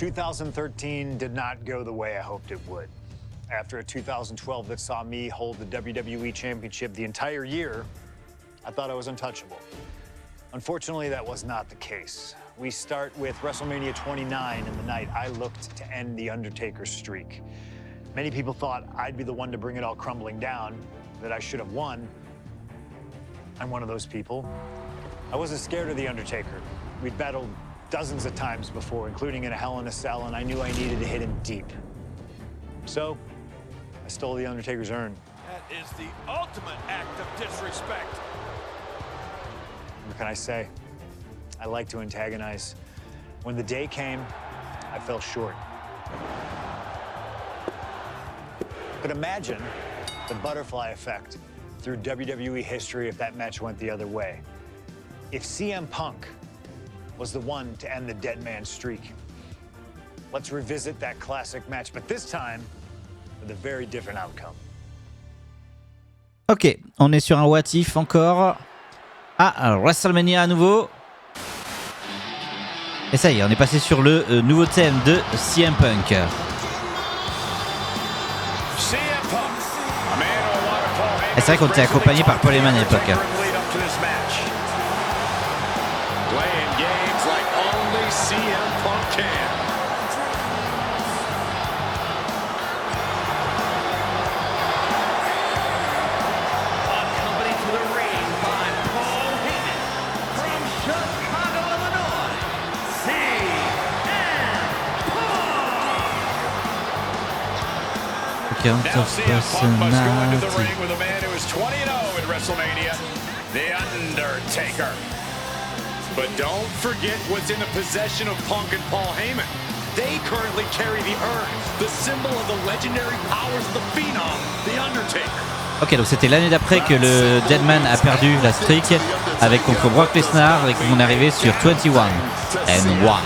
2013 did not go the way I hoped it would. After a 2012 that saw me hold the WWE Championship the entire year, I thought I was untouchable. Unfortunately, that was not the case. We start with WrestleMania 29 and the night I looked to end the Undertaker's streak. Many people thought I'd be the one to bring it all crumbling down, that I should have won. I'm one of those people. I wasn't scared of the Undertaker. We'd battled dozens of times before, including in a Hell in a Cell, and I knew I needed to hit him deep. So, I stole the Undertaker's urn. That is the ultimate act of disrespect. What can I say? I like to antagonize. When the day came, I fell short. But imagine the butterfly effect through WWE history if that match went the other way. If CM Punk was the one to end the dead man streak. Let's revisit that classic match, but this time with a very different outcome. Ok, on est sur un what if encore. Ah, WrestleMania à nouveau. Et ça y est, on est passé sur le nouveau thème de CM Punk. Et c'est vrai qu'on était accompagné par Paul Heyman à l'époque. Now CM Punk must go into the ring with a man who is 20-0 in WrestleMania, the Undertaker. But don't forget what's in the possession of Punk and Paul Heyman. They currently carry the urn, the symbol of the legendary powers of the Phenom, the Undertaker. Ok, donc c'était l'année d'après que le Deadman a perdu la streak avec contre Brock Lesnar et qu'on est arrivé sur 21 and 1.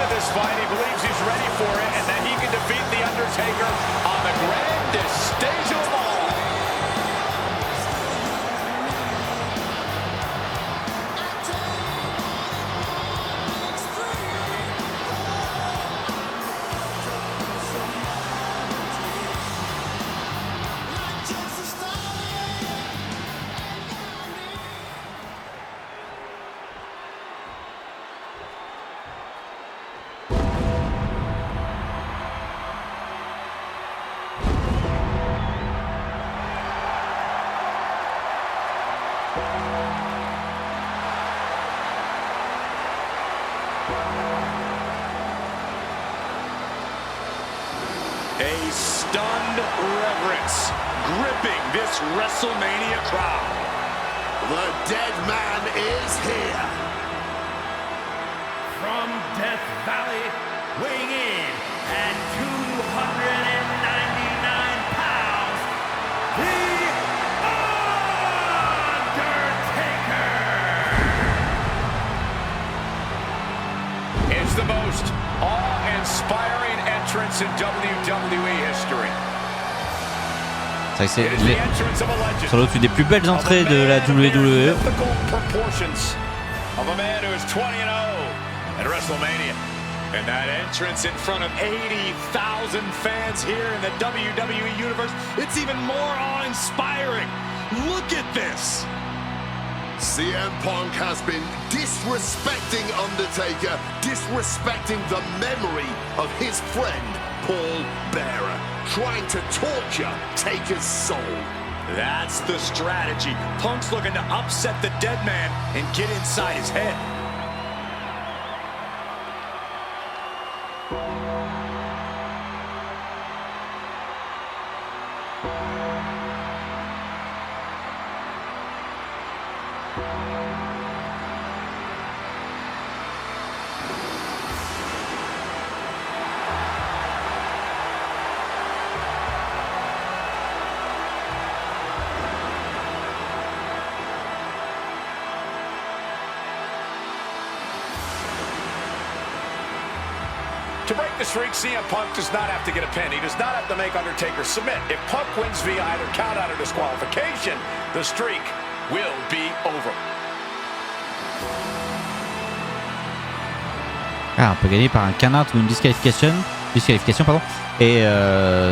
This fight, he believes he's ready for it and that he can defeat the Undertaker on the grandest stage of all. A stunned reverence gripping this WrestleMania crowd. The dead man is here. From Death Valley, weighing in at 299 pounds, the Undertaker! It's the most awe-inspiring entrance in WWE history. C'est vrai que c'est sans doute une des plus belles entrées de la WWE. Of a man who is 20-0 at WrestleMania. And that entrance in front of 80,000 fans here in the WWE Universe, it's even more awe-inspiring. Look at this. CM Punk has been disrespecting Undertaker, disrespecting the memory of his friend, Paul Bearer, trying to torture Taker's soul. That's the strategy. Punk's looking to upset the dead man and get inside his head. break the streak, CM Punk does not have to get a pin. He does not have to make Undertaker submit. If Punk wins via either count-out or disqualification, the streak will be over. Ah, on peut gagner par un count-out ou une disqualification, pardon, et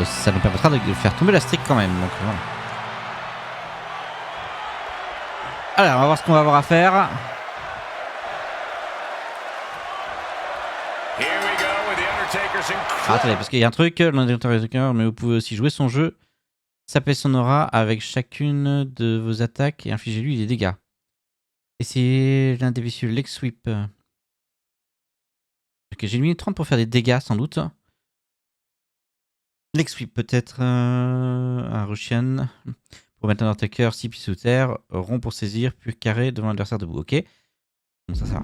ça nous permettra de faire tomber la streak quand même. Donc, voilà. Alors, on va voir ce qu'on va avoir à faire. Ah, attendez, parce qu'il y a un truc, l'Undertaker, mais vous pouvez aussi jouer son jeu, saper son aura avec chacune de vos attaques et infliger-lui des dégâts. Essayez l'un des vicieux leg sweep. Ok, j'ai mis 30 pour faire des dégâts sans doute. Leg sweep peut-être un Russian. Pour mettre l'Undertaker 6 pieds sous terre, rond pour saisir, puis carré devant l'adversaire debout. Ok. Donc ça va.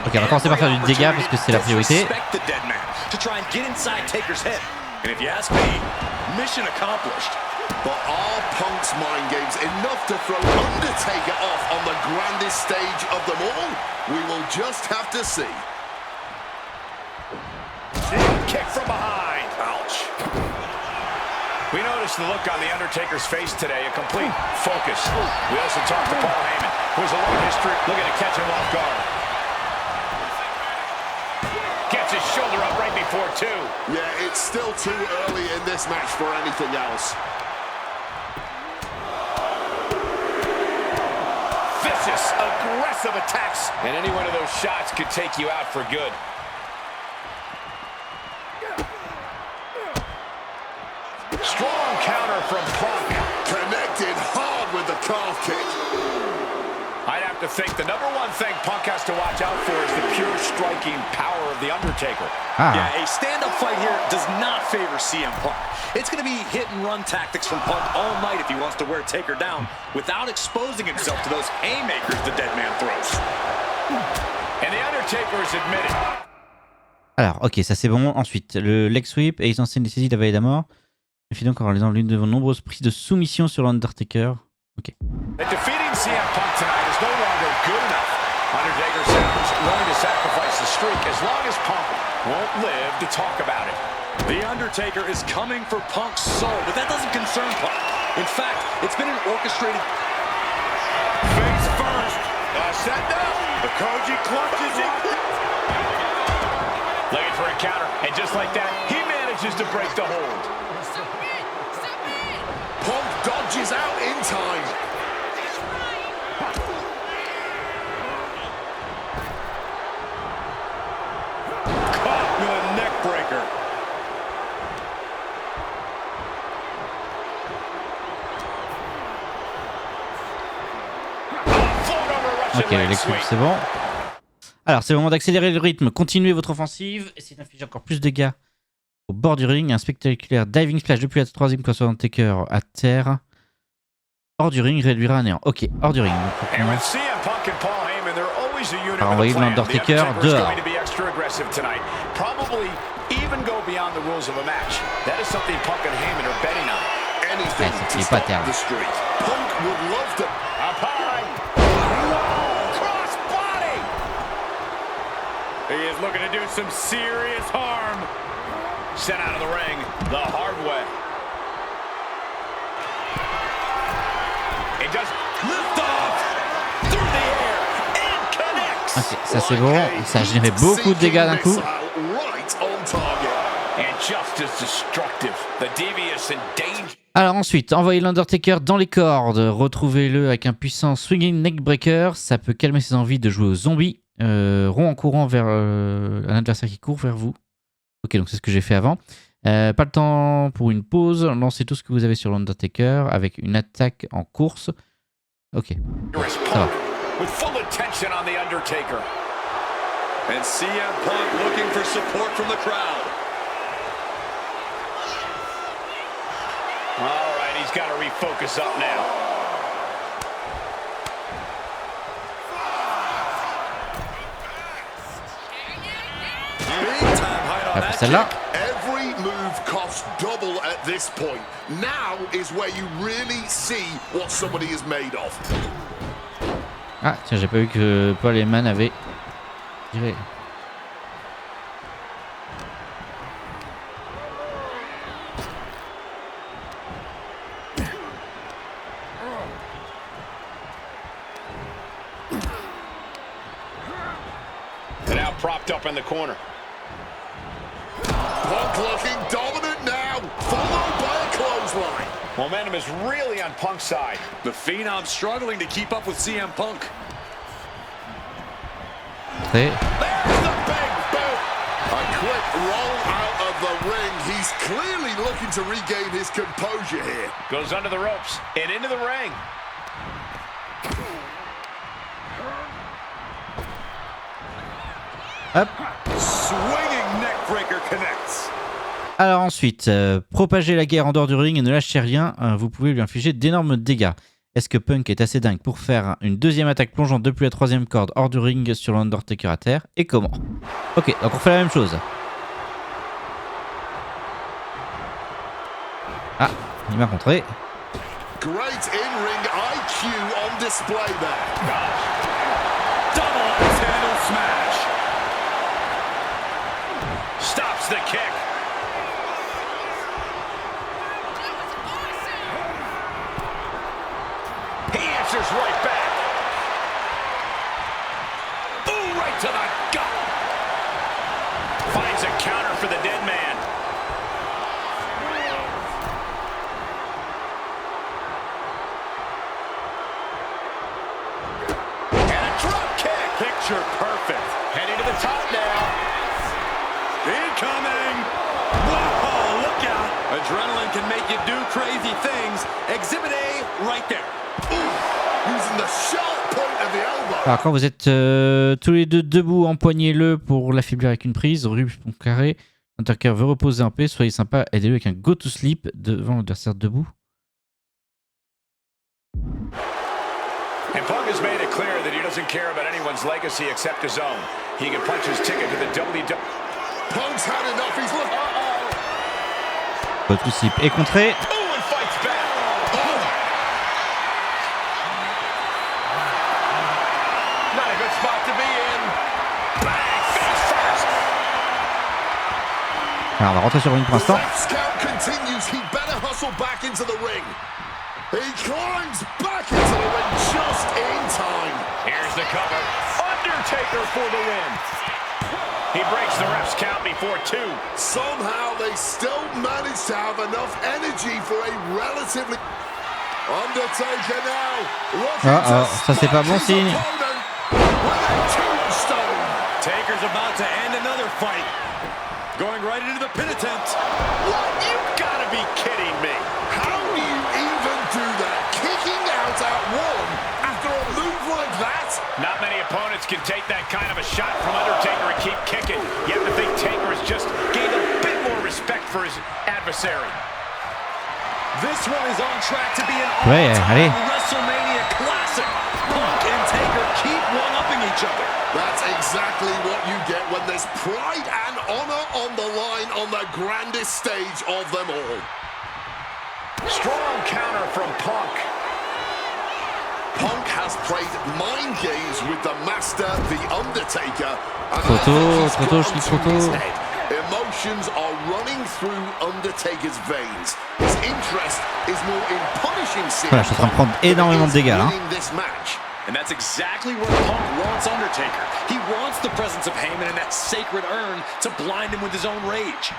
Ok, on va commencer par faire du dégât parce que c'est la priorité. And if you ask me, mission accomplished. But are Punk's mind games enough to throw Undertaker off on the grandest stage of them all? We will just have to see. Kick from behind. Ouch. We noticed the look on the Undertaker's face today, a complete focus. We also talked to Paul Heyman, who has a long history looking to catch him off guard. Gets his shoulder up right before two. Yeah, it's still too early in this match for anything else. Vicious, aggressive attacks. And any one of those shots could take you out for good. Strong counter from Punk. Connected hard with the calf kick. I'd have to think the number one thing Punk has to watch out for is the pure striking power of the Undertaker. Yeah, a stand-up fight here does not favor CM Punk. It's going to be hit-and-run tactics from Punk all night if he wants to wear Taker down without exposing himself to those haymakers the dead man throws. And the Undertaker is admitted. Alors, ok, ça c'est bon. Ensuite, le leg sweep et les anciennes saisies de la vallée de la mort. Et donc, en réalisant l'une de vos nombreuses prises de soumission sur l'Undertaker. Ok. Defeating CM Punk tonight is no longer good enough. Undertaker sounds willing to sacrifice the streak as long as Punk won't live to talk about it. The Undertaker is coming for Punk's soul, but that doesn't concern Punk. In fact, it's been an orchestrated... Face first. Set up. The Koji clutches it. Looking for a counter, and just like that, he manages to break the hold. Punk dodges out in time. Caught with a neck breaker. Ok, l'équipe, c'est bon. Alors, c'est le moment d'accélérer le rythme. Continuez votre offensive. Essayez d'infliger encore plus de dégâts au bord du ring. Un spectaculaire diving splash depuis la troisième place sur Taker à terre. Hors du ring réduira à néant. Ok, hors du ring. On va envoyer l'Undertaker dehors. C'est pas terre. He is looking to do some serious harm. Sent out of the ring the hard way. It does lift off through the air and connects. Okay, ça c'est bon. Ça a généré beaucoup de dégâts d'un coup. And just as destructive, the devious and dangerous. Alors ensuite, envoyez l'Undertaker dans les cordes. Retrouvez-le avec un puissant swinging neckbreaker. Ça peut calmer ses envies de jouer aux zombies. Rond en courant vers un adversaire qui court vers vous. Ok, donc c'est ce que j'ai fait avant. Pas le temps pour une pause. Lancez tout ce que vous avez sur l'Undertaker avec une attaque en course. Ok, ça va. With full attention on the Undertaker. And CM Punk looking for support from the crowd. All right, he's got to refocus up now. Après celle-là. Every move costs double at this point. Now is where you really see what somebody is made of. Ah, tiens, j'ai pas vu que Paul Heyman avait tiré. And now propped up in the corner. Punk looking dominant now, followed by a clothesline. Momentum is really on Punk's side. The Phenom struggling to keep up with CM Punk. Très. There's the big boot. A quick roll out of the ring. He's clearly looking to regain his composure here. Goes under the ropes and into the ring. Hop. Swinging neckbreaker connects. Alors ensuite, propager la guerre en dehors du ring et ne lâchez rien, vous pouvez lui infliger d'énormes dégâts. Est-ce que Punk est assez dingue pour faire une deuxième attaque plongeante depuis la troisième corde hors du ring sur l'Undertaker à terre? Et comment? Ok, donc on fait la même chose. Ah, il m'a contré. Great in-ring IQ on display there. Double axe handle smash. Stops the kick. He answers right back. Ooh, right to the gut. Finds a counter for the dead man. And a drop kick. Picture perfect. Heading to the top now. Incoming! Whoa, look out! Adrenaline can make you do crazy things. Exhibit A, right there. Using the sharp point of the elbow. Alors quand vous êtes tous les deux debout, empoignez-le pour l'affaiblir avec une prise, rue pont carré. L'Undertaker veut reposer un peu, soyez sympa, aidez-le avec un go to sleep devant l'adversaire debout. And Punk has made it clear that he doesn't care about anyone's legacy except his own. He can punch his ticket to the WWE. Punk's had enough. He's look. Go to sleep est contré. Ooh, and fights back. Not a good spot to be in. Bang, face first. Alors on va rentrer sur une pour l'instant. Left count continues. He better hustle back into the ring. He climbs back into the ring just in time. Here's the cover. Undertaker for the win. He breaks the ref's count before two. Somehow they still manage to have enough energy for a relatively... Undertaker now looking to ça c'est pas bon signe. opponent with a tombstone. Taker's about to end another fight. Going right into the pin attempt. What? You gotta be kidding me. How do you even do that? Kicking out at one after a move like that? Not many opponents can take that kind of a shot from Undertaker and keep kicking. You have to think Taker has just gained a bit more respect for his adversary. This one is on track to be an Ouais, allez. all-time WrestleMania classic. Punk and Taker keep one-upping each other. That's exactly what you get when there's pride and honor on the line on the grandest stage of them all. Strong counter from Punk. Punk has played mind games with the master, the Undertaker. And Trop tôt, I think he's trop tôt, je gotten dis trop to his tôt. head. Emotions are running through Undertaker's veins. His interest is more in punishing CM Voilà, je suis en train de prendre énormément de dégâts là. winning this match. And that's exactly where Punk wants Undertaker. He wants the presence of Heyman and that sacred urn to blind him with his own rage.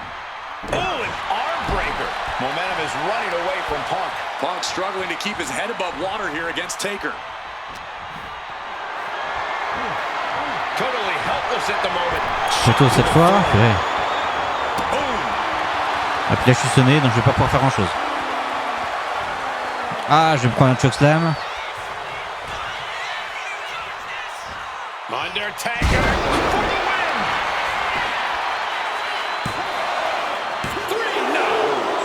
Oh, an arm breaker. Momentum is running away from Punk. Punk struggling to keep his head above water here against Taker. Totally helpless at the moment. Photo cette fois. Ouais. Ah puis là je suis sonné donc je vais pas pouvoir faire grand chose. Ah je vais me prendre un chokeslam. Undertaker for the win. 3, no.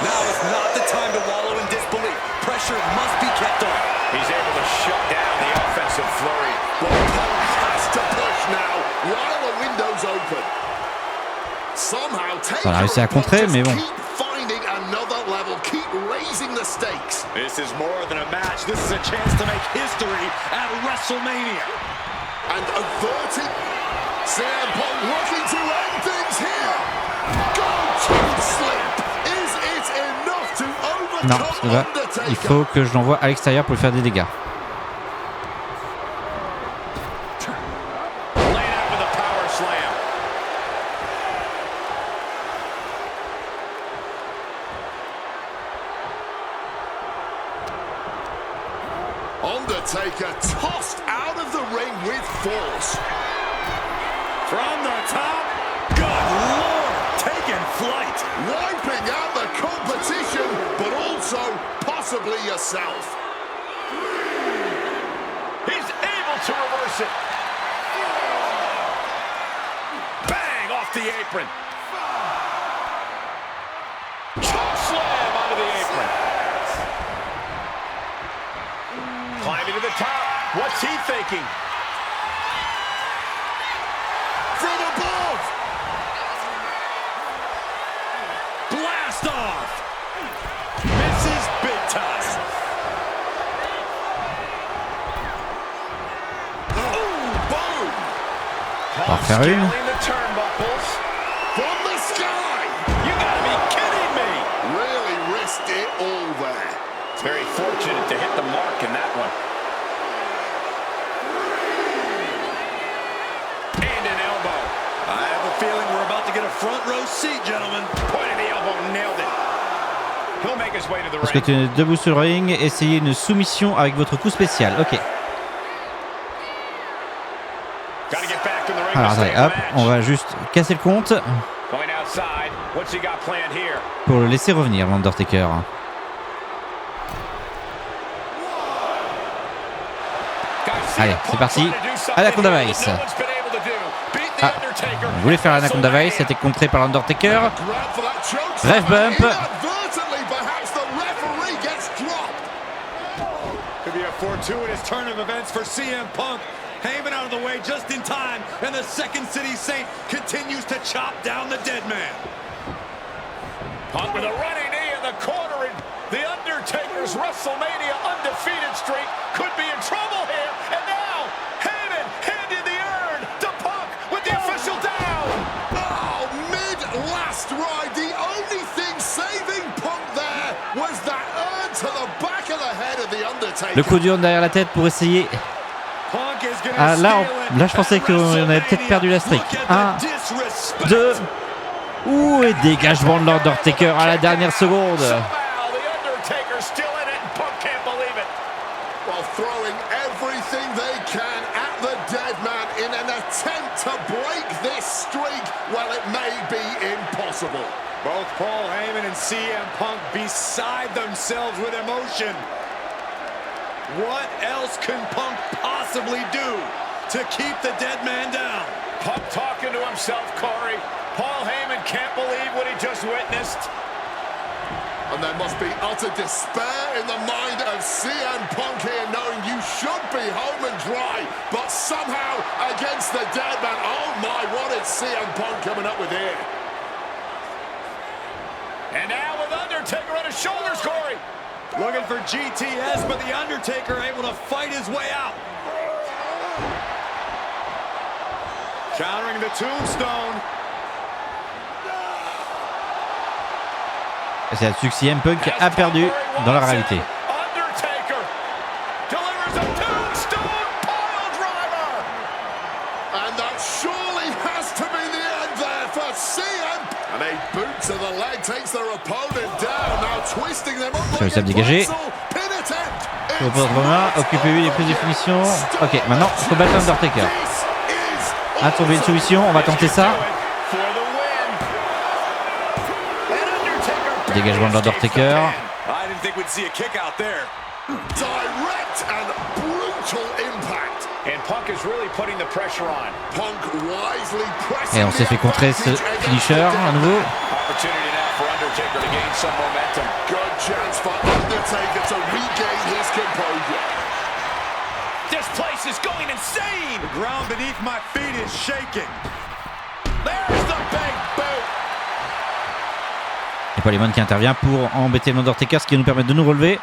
Now is not the time to wallow in disbelief. Pressure must be kept on. He's able to shut down the offensive flurry. Well, Punk has to push now while the window's open. Somehow Taker Ça a réussi à contrer, mais bon. keep finding a raising the stakes. This is more than a match. This is a chance to make history at WrestleMania. And averting. CM Punk looking to end things here. Go-to slip. Is it enough to Non, parce que là, il faut que je l'envoie à l'extérieur pour lui faire des dégâts. Undertaker tossed out of the ring with force. From the top, good Lord, taking flight. Wiping out the competition, but also possibly yourself. He's able to reverse it. Bang, off the apron. Choke slam onto the apron. Climbing to the top. What's he thinking? From above. Blast off. Misses big time. Ooh, boom. Faire une. The turnbuckles. From the sky. You gotta be kidding me. Really risked it all there. It's very fortunate to hit the mark in that one. And an elbow. I have a feeling we're about to get a front row seat, gentlemen. Point of the elbow, nailed it. He'll make his way to the Parce que ring. tu es debout sur le ring, essayez une soumission avec votre coup spécial. Ok. Gotta get back to the ring. Alors to attendez, stay in hop, the match. on va juste casser le compte Going outside. What's he got planned here? pour le laisser revenir, l'Undertaker. Allez, c'est parti. Anaconda Vice. Ah, on voulait faire l'Anaconda Vice, c'était contré par l'Undertaker. Ref bump. Inadvertently, perhaps the referee gets dropped. Could be a fortuitous turn of events for CM Punk. Heyman out of the way just in time, and the Second City Saint continues to chop down the dead man. Punk with a running knee in the corner, and the Undertaker's WrestleMania undefeated streak could be in trouble here. And now, Heyman handed the urn to Punk with the official down. Oh, mid-last ride, the only thing saving Punk there was that urn to the back of the head of the Undertaker. Le coup dur derrière la tête pour essayer. Ah, là, je pensais qu'on avait peut-être perdu la streak. 1, 2. Ouh, et dégagement de l'Undertaker à la dernière seconde. While throwing everything they can at the dead man in an attempt to break this streak, well, it may be impossible. Both Paul Heyman and CM Punk beside themselves with emotion. What else can Punk possibly do to keep the dead man down? Punk talking to himself, Corey. Paul Heyman can't believe what he just witnessed. And there must be utter despair in the mind of CM Punk here, knowing you should be home and dry, but somehow against the dead man. Oh my, what is CM Punk coming up with here? And now with Undertaker on his shoulders, Corey. Looking for GTS, but the Undertaker able to fight his way out. Countering the tombstone. C'est là-dessus que CM Punk a perdu dans la réalité. Undertaker delivers a tombstone pile driver. And that surely has to be the end there for CM. And a boot to the leg takes their opponent down, now twisting them up like a dégagé. pin attempt. Repose entre mains, occupez-vous des prises de finition. Ok, maintenant, il faut battre l'Undertaker. Ah, tomber une solution, on va tenter ça. Dégagement de l'Undertaker. I didn't think we'd see a kick out there. Direct and brutal impact. And Punk is really putting the pressure on. Punk wisely pressing. Et on s'est fait contrer ce finisher à nouveau. Opportunity now for Undertaker to gain some momentum. Good chance for Undertaker to regain his composure. This place is going insane. The ground beneath my feet is shaking. There's the big boot. C'est Poleman qui intervient pour embêter l'Undertaker, ce qui va nous permettre de nous relever.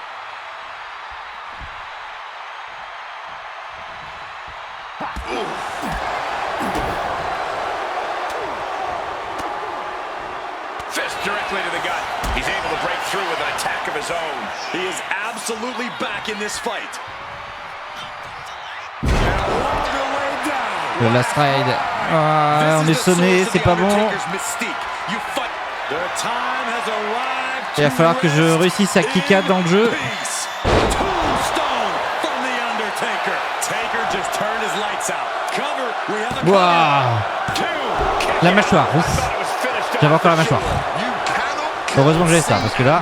Fist directly to the gut. He's able to break through with an attack of his own. He is absolutely back in this fight. Le last ride. Ah, on est sonné, c'est pas bon. Il va falloir que je réussisse à kick out dans le jeu. Waouh. La mâchoire, ouf. J'avais encore la mâchoire. Heureusement que j'ai ça, parce que là...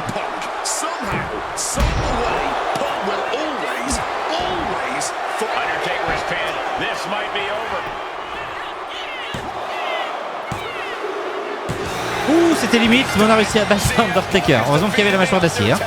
Ouh, c'était limite, mais on a réussi à battre Undertaker. Heureusement qu'il y avait la mâchoire d'acier. Hein.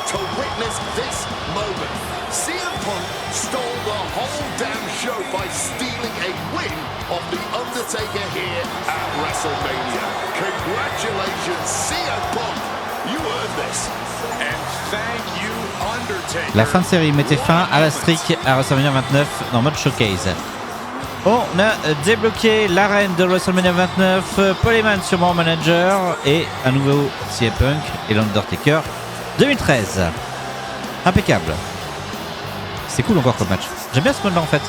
To witness this moment, CM Punk stole the whole damn show by stealing a win off The Undertaker here at WrestleMania. Congratulations, CM Punk, you earned this. And thank you, Undertaker. La fin de série mettait fin à la streak à WrestleMania 29 dans mode showcase. On a débloqué l'arène de WrestleMania 29, Poleman sur mon manager et à nouveau CM Punk et l'Undertaker 2013. Impeccable. C'est cool encore comme match. J'aime bien ce mode là en fait.